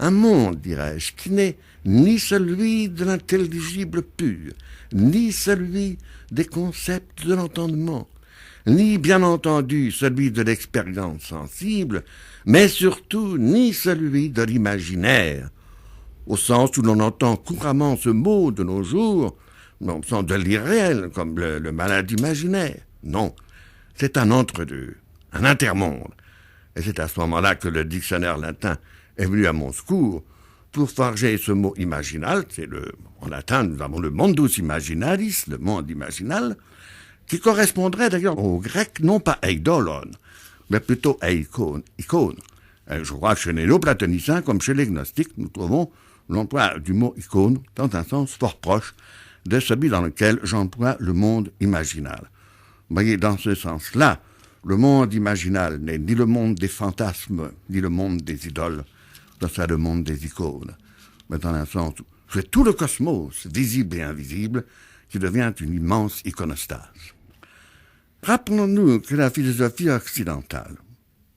Un monde, dirais-je, qui n'est ni celui de l'intelligible pur, ni celui des concepts de l'entendement, ni bien entendu celui de l'expérience sensible, mais surtout ni celui de l'imaginaire, au sens où l'on entend couramment ce mot de nos jours, non sans de l'irréel, comme le malade imaginaire. Non, c'est un entre-deux, un intermonde. Et c'est à ce moment-là que le dictionnaire latin est venu à mon secours pour forger ce mot imaginal. En latin, nous avons le mundus imaginalis, le monde imaginal, qui correspondrait d'ailleurs au grec, non pas eidolon, mais plutôt icône. Je crois que chez les néo-platoniciens, comme chez les gnostiques, nous trouvons l'emploi du mot icône dans un sens fort proche de celui dans lequel j'emploie le monde imaginal. Vous voyez, dans ce sens-là, le monde imaginal n'est ni le monde des fantasmes, ni le monde des idoles, c'est le monde des icônes. Mais dans un sens où c'est tout le cosmos, visible et invisible, qui devient une immense iconostase. Rappelons-nous que la philosophie occidentale,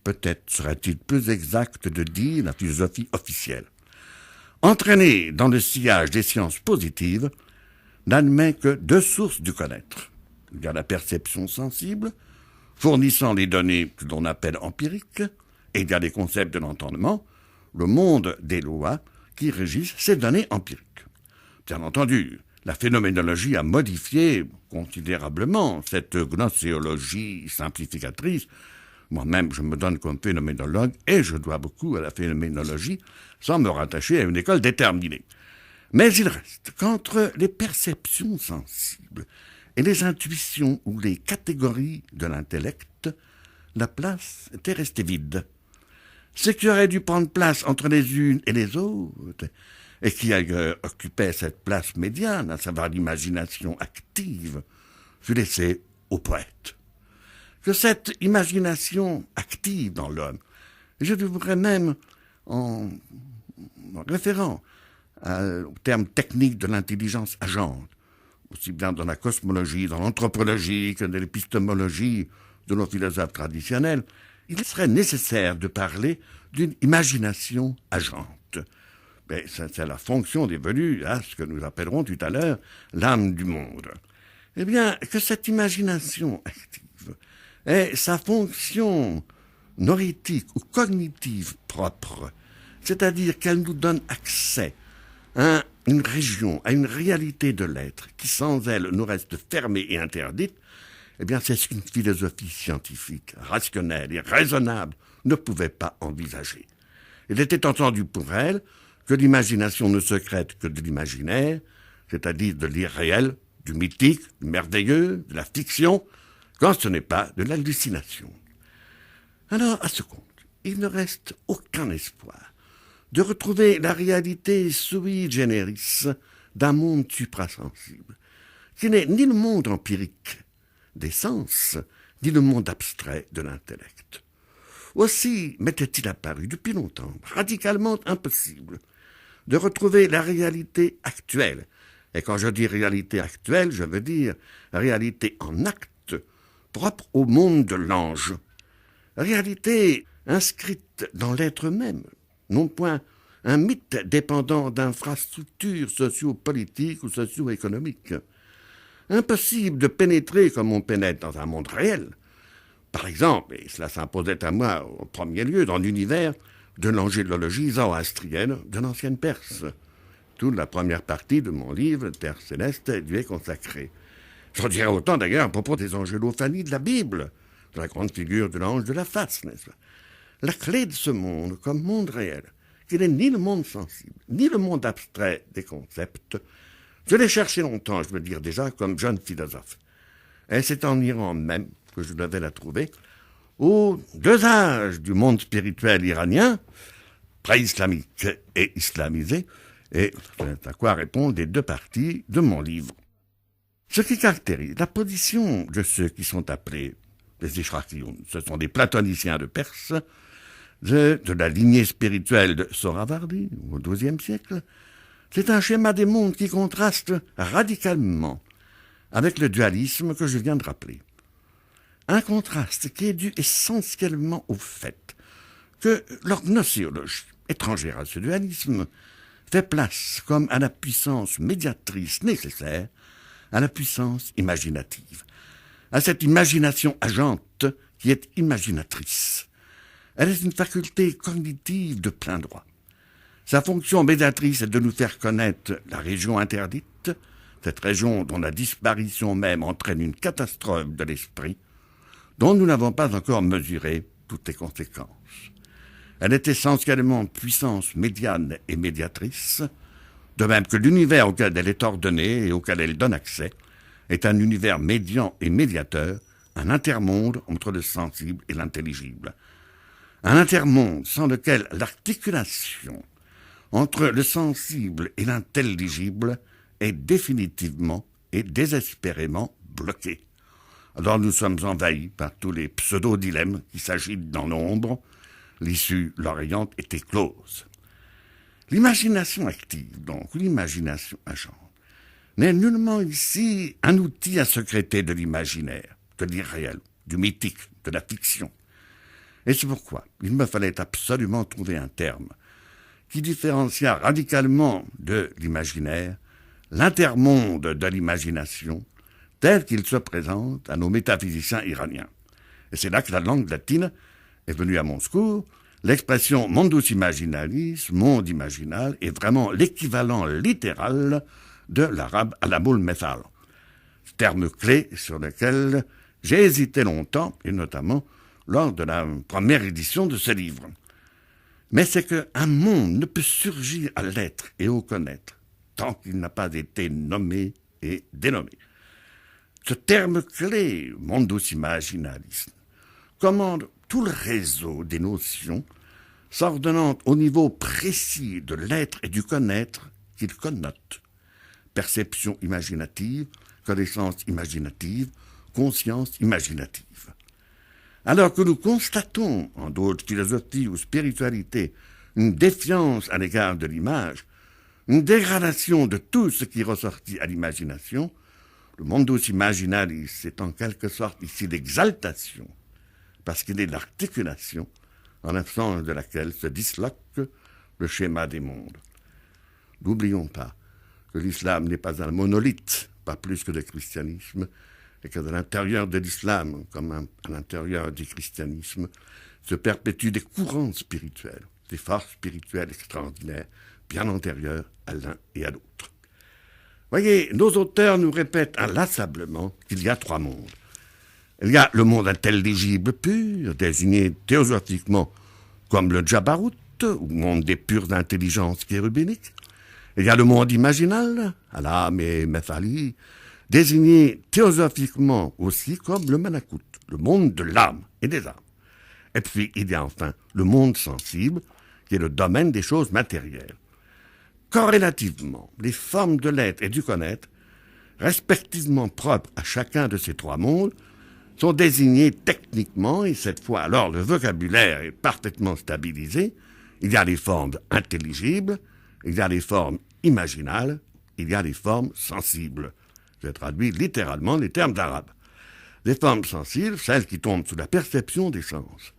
peut-être serait-il plus exact de dire la philosophie officielle, entraînée dans le sillage des sciences positives, n'admet que deux sources du connaître. Il y a la perception sensible, fournissant les données que l'on appelle empiriques, et il y a les concepts de l'entendement, le monde des lois qui régissent ces données empiriques. Bien entendu, la phénoménologie a modifié considérablement cette gnoséologie simplificatrice. Moi-même, je me donne comme phénoménologue et je dois beaucoup à la phénoménologie sans me rattacher à une école déterminée. Mais il reste qu'entre les perceptions sensibles et les intuitions ou les catégories de l'intellect, la place était restée vide. Ce qui aurait dû prendre place entre les unes et les autres, et qui occupait cette place médiane, à savoir l'imagination active, fut laissé aux poètes. Que cette imagination active dans l'homme, je devrais même, en référant au terme technique de l'intelligence agente, aussi bien dans la cosmologie, dans l'anthropologie que dans l'épistémologie de nos philosophes traditionnels, il serait nécessaire de parler d'une imagination agente. Mais c'est la fonction dévolue à ce que nous appellerons tout à l'heure l'âme du monde. Eh bien, que cette imagination active ait sa fonction norétique ou cognitive propre, c'est-à-dire qu'elle nous donne accès à une région, à une réalité de l'être qui sans elle nous reste fermée et interdite, eh bien c'est ce qu'une philosophie scientifique, rationnelle et raisonnable ne pouvait pas envisager. Il était entendu pour elle que l'imagination ne secrète que de l'imaginaire, c'est-à-dire de l'irréel, du mythique, du merveilleux, de la fiction, quand ce n'est pas de l'hallucination. Alors, à ce compte, il ne reste aucun espoir de retrouver la réalité sui generis d'un monde suprasensible, qui n'est ni le monde empirique des sens, ni le monde abstrait de l'intellect. Aussi m'était-il apparu depuis longtemps radicalement impossible de retrouver la réalité actuelle. Et quand je dis réalité actuelle, je veux dire réalité en acte, propre au monde de l'ange. Réalité inscrite dans l'être même, non point un mythe dépendant d'infrastructures socio-politiques ou socio-économiques. Impossible de pénétrer comme on pénètre dans un monde réel. Par exemple, et cela s'imposait à moi au premier lieu, dans l'univers de l'angélologie zoroastrienne de l'ancienne Perse. Toute la première partie de mon livre, Terre céleste, lui est consacrée. J'en dirais autant d'ailleurs à propos des angélophanies de la Bible, de la grande figure de l'ange de la face, n'est-ce pas? La clé de ce monde, comme monde réel, qui n'est ni le monde sensible, ni le monde abstrait des concepts, je l'ai cherché longtemps, je veux dire déjà, comme jeune philosophe. Et c'est en Iran même que je devais la trouver, aux deux âges du monde spirituel iranien, pré-islamique et islamisé, et c'est à quoi répondent les deux parties de mon livre. Ce qui caractérise la position de ceux qui sont appelés les Ishraqiyun, ce sont des platoniciens de Perse, de la lignée spirituelle de Sohravardi, au XIIe siècle, c'est un schéma des mondes qui contraste radicalement avec le dualisme que je viens de rappeler. Un contraste qui est dû essentiellement au fait que leur gnoséologie, étrangère à ce dualisme, fait place, comme à la puissance médiatrice nécessaire, à la puissance imaginative, à cette imagination agente qui est imaginatrice. Elle est une faculté cognitive de plein droit. Sa fonction médiatrice est de nous faire connaître la région interdite, cette région dont la disparition même entraîne une catastrophe de l'esprit, dont nous n'avons pas encore mesuré toutes les conséquences. Elle est essentiellement puissance médiane et médiatrice, de même que l'univers auquel elle est ordonnée et auquel elle donne accès est un univers médian et médiateur, un intermonde entre le sensible et l'intelligible. Un intermonde sans lequel l'articulation entre le sensible et l'intelligible est définitivement et désespérément bloquée. Alors nous sommes envahis par tous les pseudo-dilemmes qui s'agitent dans l'ombre. L'issue l'oriente est éclose. L'imagination active, donc l'imagination agente, n'est nullement ici un outil à sécréter de l'imaginaire, de l'irréel, du mythique, de la fiction. Et c'est pourquoi il me fallait absolument trouver un terme qui différencia radicalement de l'imaginaire l'intermonde de l'imagination tel qu'il se présente à nos métaphysiciens iraniens. Et c'est là que la langue latine est venue à mon secours. L'expression mundus imaginalis, monde imaginal, est vraiment l'équivalent littéral de l'arabe alamul methal, terme clé sur lequel j'ai hésité longtemps, et notamment lors de la première édition de ce livre. Mais c'est qu'un monde ne peut surgir à l'être et au connaître tant qu'il n'a pas été nommé et dénommé. Ce terme clé, mundus imaginalis, commande tout le réseau des notions s'ordonnant au niveau précis de l'être et du connaître qu'il connote. Perception imaginative, connaissance imaginative, conscience imaginative. Alors que nous constatons, en d'autres philosophies ou spiritualités, une défiance à l'égard de l'image, une dégradation de tout ce qui ressortit à l'imagination, le mundus imaginalis est en quelque sorte ici l'exaltation, parce qu'il est l'articulation, en l'absence de laquelle se disloque le schéma des mondes. N'oublions pas que l'islam n'est pas un monolithe, pas plus que le christianisme, et que de l'intérieur de l'islam, comme à l'intérieur du christianisme, se perpétuent des courants spirituels, des forces spirituelles extraordinaires, bien antérieures à l'un et à l'autre. Voyez, nos auteurs nous répètent inlassablement qu'il y a trois mondes. Il y a le monde intelligible pur, désigné théosophiquement comme le Jabarut, ou monde des pures intelligences chérubiniques. Il y a le monde imaginal, Alam et Methali, désigné théosophiquement aussi comme le Malakut, le monde de l'âme et des âmes. Et puis il y a enfin le monde sensible, qui est le domaine des choses matérielles. Corrélativement, les formes de l'être et du connaître, respectivement propres à chacun de ces trois mondes, sont désignées techniquement, et cette fois alors le vocabulaire est parfaitement stabilisé. Il y a les formes intelligibles, il y a les formes imaginales, il y a les formes sensibles. Je traduis littéralement les termes d'arabe. Les formes sensibles, celles qui tombent sous la perception des sens.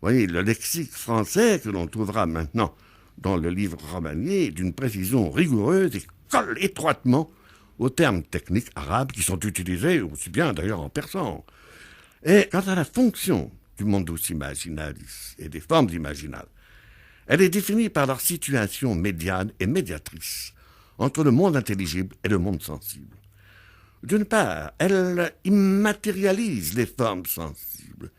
Vous voyez, le lexique français que l'on trouvera maintenant dans le livre Romanier est d'une précision rigoureuse et colle étroitement aux termes techniques arabes qui sont utilisés aussi bien d'ailleurs en persan. Et quant à la fonction du mundus imaginalis et des formes imaginales, elle est définie par leur situation médiane et médiatrice entre le monde intelligible et le monde sensible. D'une part, elle immatérialise les formes sensibles,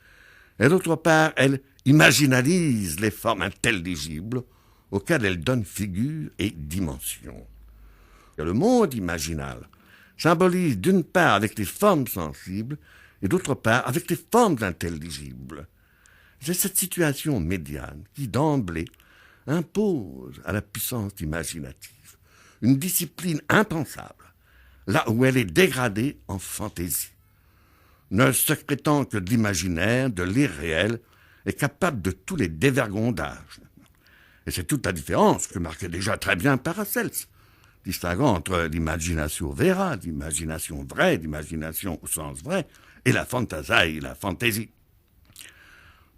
et d'autre part, elle imaginalise les formes intelligibles auxquelles elle donne figure et dimension. Le monde imaginal symbolise d'une part avec les formes sensibles et d'autre part avec les formes intelligibles. C'est cette situation médiane qui, d'emblée, impose à la puissance imaginative une discipline impensable, là où elle est dégradée en fantaisie, ne secrétant que de l'imaginaire, de l'irréel, et capable de tous les dévergondages. Et c'est toute la différence que marquait déjà très bien Paracels, distinguant entre l'imagination vera, l'imagination vraie, l'imagination au sens vrai, et la fantasaille, la fantaisie.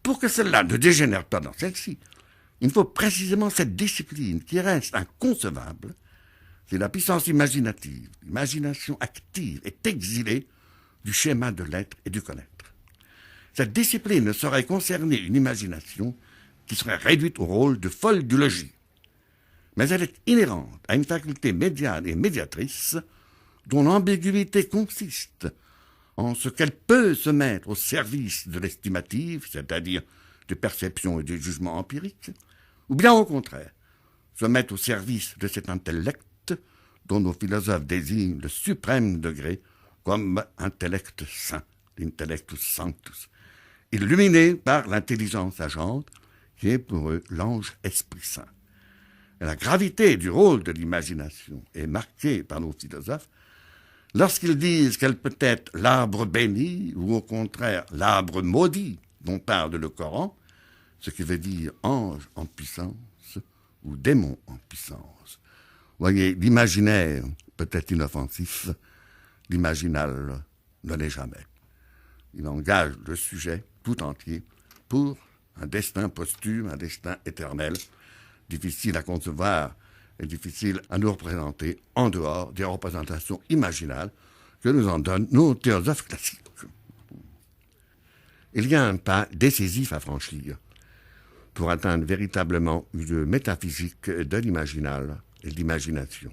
Pour que celle-là ne dégénère pas dans celle-ci, Il faut précisément cette discipline qui reste inconcevable si la puissance imaginative, l'imagination active est exilée du schéma de l'être et du connaître. Cette discipline ne saurait concerner une imagination qui serait réduite au rôle de folle du logis. Mais elle est inhérente à une faculté médiane et médiatrice dont l'ambiguïté consiste en ce qu'elle peut se mettre au service de l'estimative, c'est-à-dire des perceptions et des jugements empiriques, ou bien au contraire, se mettre au service de cet intellect dont nos philosophes désignent le suprême degré comme intellect saint, l'intellectus sanctus, illuminé par l'intelligence agente, qui est pour eux l'ange Esprit Saint. Et la gravité du rôle de l'imagination est marquée par nos philosophes lorsqu'ils disent qu'elle peut être l'arbre béni ou au contraire l'arbre maudit dont parle le Coran, ce qui veut dire ange en puissance ou démon en puissance. Voyez, l'imaginaire peut être inoffensif, l'imaginal ne l'est jamais. Il engage le sujet tout entier pour un destin posthume, un destin éternel, difficile à concevoir et difficile à nous représenter en dehors des représentations imaginales que nous en donnent nos théosophes classiques. Il y a un pas décisif à franchir pour atteindre véritablement une métaphysique de l'imaginal et de l'imagination.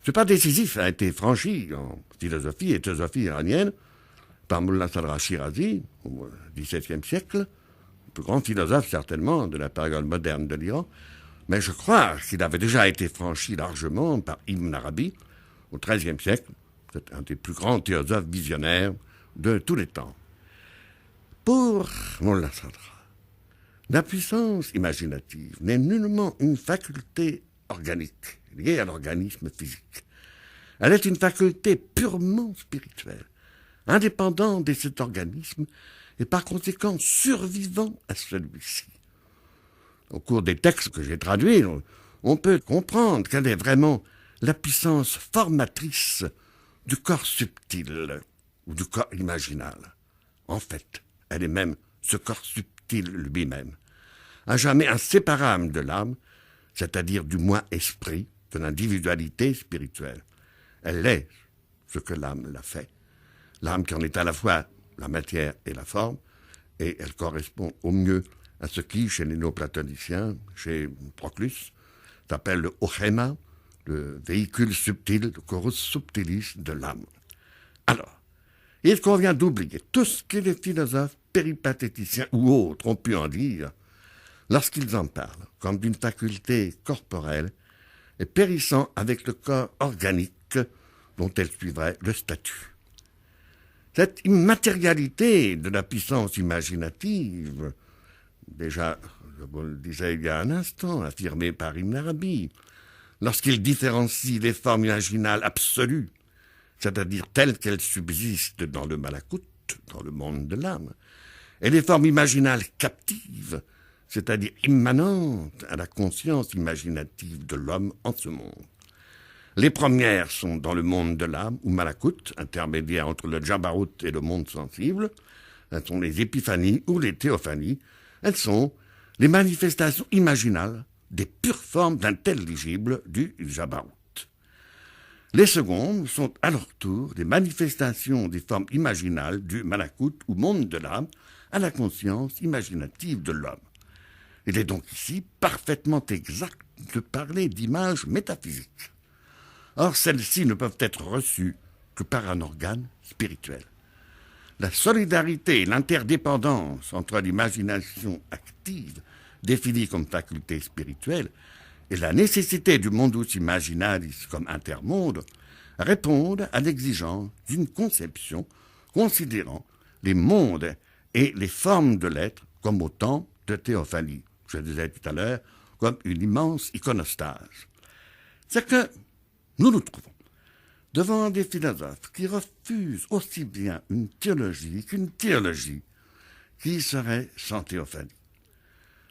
Ce pas décisif a été franchi en philosophie et théosophie iranienne par Mullah Sadra Shirazi au XVIIe siècle, le plus grand philosophe certainement de la période moderne de l'Iran, mais je crois qu'il avait déjà été franchi largement par Ibn Arabi au XIIIe siècle. C'est un des plus grands théosophes visionnaires de tous les temps. Pour Mullah Sadra, la puissance imaginative n'est nullement une faculté organique, liée à l'organisme physique. Elle est une faculté purement spirituelle, indépendante de cet organisme et par conséquent survivant à celui-ci. Au cours des textes que j'ai traduits, on peut comprendre quelle est vraiment la puissance formatrice du corps subtil ou du corps imaginal. En fait, elle est même ce corps subtil lui-même, à jamais inséparable de l'âme, c'est-à-dire du moi-esprit, de l'individualité spirituelle. Elle est ce que l'âme l'a fait. L'âme qui en est à la fois la matière et la forme, et elle correspond au mieux à ce qui, chez les néoplatoniciens, chez Proclus, s'appelle le ochema, le véhicule subtil, le chorus subtilis de l'âme. Alors, il convient d'oublier tout ce que les philosophes péripatéticiens ou autres ont pu en dire lorsqu'ils en parlent comme d'une faculté corporelle et périssant avec le corps organique dont elle suivrait le statut. Cette immatérialité de la puissance imaginative, déjà, je vous le disais il y a un instant, affirmée par Ibn Arabi, lorsqu'il différencie les formes imaginales absolues, c'est-à-dire telles qu'elles subsistent dans le malakout, dans le monde de l'âme, et les formes imaginales captives, c'est-à-dire immanentes à la conscience imaginative de l'homme en ce monde. Les premières sont dans le monde de l'âme, ou malakout, intermédiaire entre le jabarut et le monde sensible. Elles sont les épiphanies ou les théophanies. Elles sont les manifestations imaginales des pures formes d'intelligible du jabarut. Les secondes sont à leur tour des manifestations des formes imaginales du malakout ou monde de l'âme à la conscience imaginative de l'homme. Il est donc ici parfaitement exact de parler d'images métaphysiques. Or, celles-ci ne peuvent être reçues que par un organe spirituel. La solidarité et l'interdépendance entre l'imagination active, définie comme faculté spirituelle, et la nécessité du mundus imaginalis comme intermonde répondent à l'exigence d'une conception considérant les mondes et les formes de l'être comme autant de théophanies. Je disais tout à l'heure, comme une immense iconostase. C'est que nous nous trouvons devant des philosophes qui refusent aussi bien une théologie qu'une théologie qui serait sans théophanie.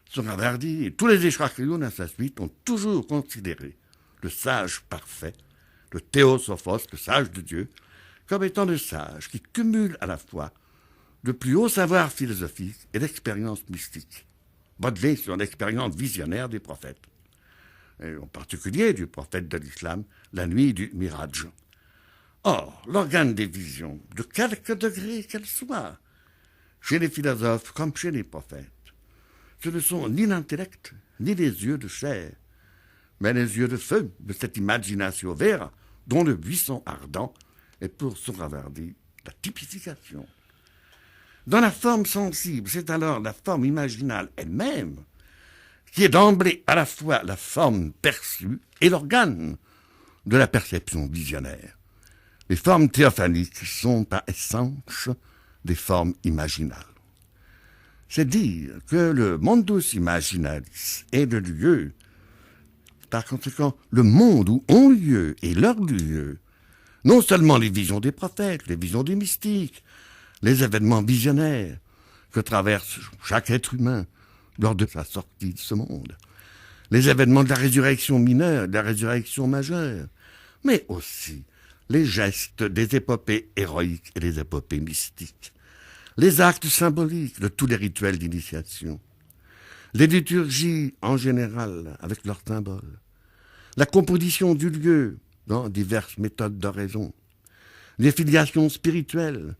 Sohrawardi et tous les Eshrachiyoun à sa suite ont toujours considéré le sage parfait, le théosophos, le sage de Dieu, comme étant le sage qui cumule à la fois le plus haut savoir philosophique et l'expérience mystique. modelé sur l'expérience visionnaire des prophètes, et en particulier du prophète de l'islam, la nuit du Miraj. Or, l'organe des visions, de quelque degré qu'elle soit, chez les philosophes comme chez les prophètes, ce ne sont ni l'intellect, ni les yeux de chair, mais les yeux de feu de cette imagination vert dont le buisson ardent est pour Sohrawardi la typification. Dans la forme sensible, c'est alors la forme imaginale elle-même qui est d'emblée à la fois la forme perçue et l'organe de la perception visionnaire. Les formes théophaniques sont par essence des formes imaginales. C'est dire que le mundus imaginalis est le lieu, par conséquent, le monde où ont lieu et leur lieu, non seulement les visions des prophètes, les visions des mystiques, les événements visionnaires que traverse chaque être humain lors de sa sortie de ce monde, les événements de la résurrection mineure, de la résurrection majeure, mais aussi les gestes des épopées héroïques et des épopées mystiques, les actes symboliques de tous les rituels d'initiation, les liturgies en général avec leurs symboles, la composition du lieu dans diverses méthodes d'oraison, les filiations spirituelles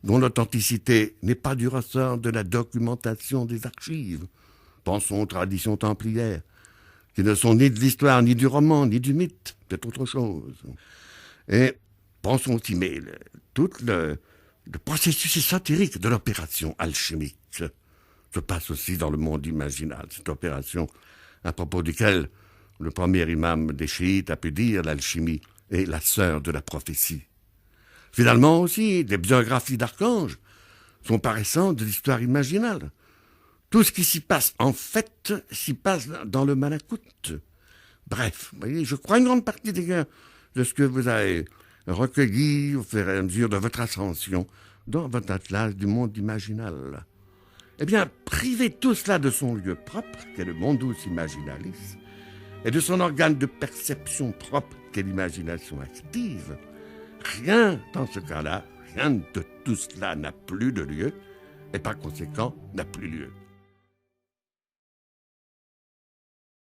dont l'authenticité n'est pas du ressort de la documentation des archives, pensons aux traditions templières, qui ne sont ni de l'histoire, ni du roman, ni du mythe, c'est autre chose. Et pensons aussi, mais tout le processus ésotérique de l'opération alchimique se passe aussi dans le monde imaginal. Cette opération à propos duquel le premier imam des chiites a pu dire l'alchimie est la sœur de la prophétie. Finalement aussi, des biographies d'archanges sont paraissantes de l'histoire imaginale. Tout ce qui s'y passe, en fait, s'y passe dans le Malakout. Bref, vous voyez, je crois une grande partie de ce que vous avez recueilli au fur et à mesure de votre ascension dans votre atlas du monde imaginal. Eh bien, priver tout cela de son lieu propre, qu'est le mundus imaginalis, et de son organe de perception propre, qu'est l'imagination active, rien dans ce cas-là, rien de tout cela n'a plus de lieu, et par conséquent n'a plus lieu.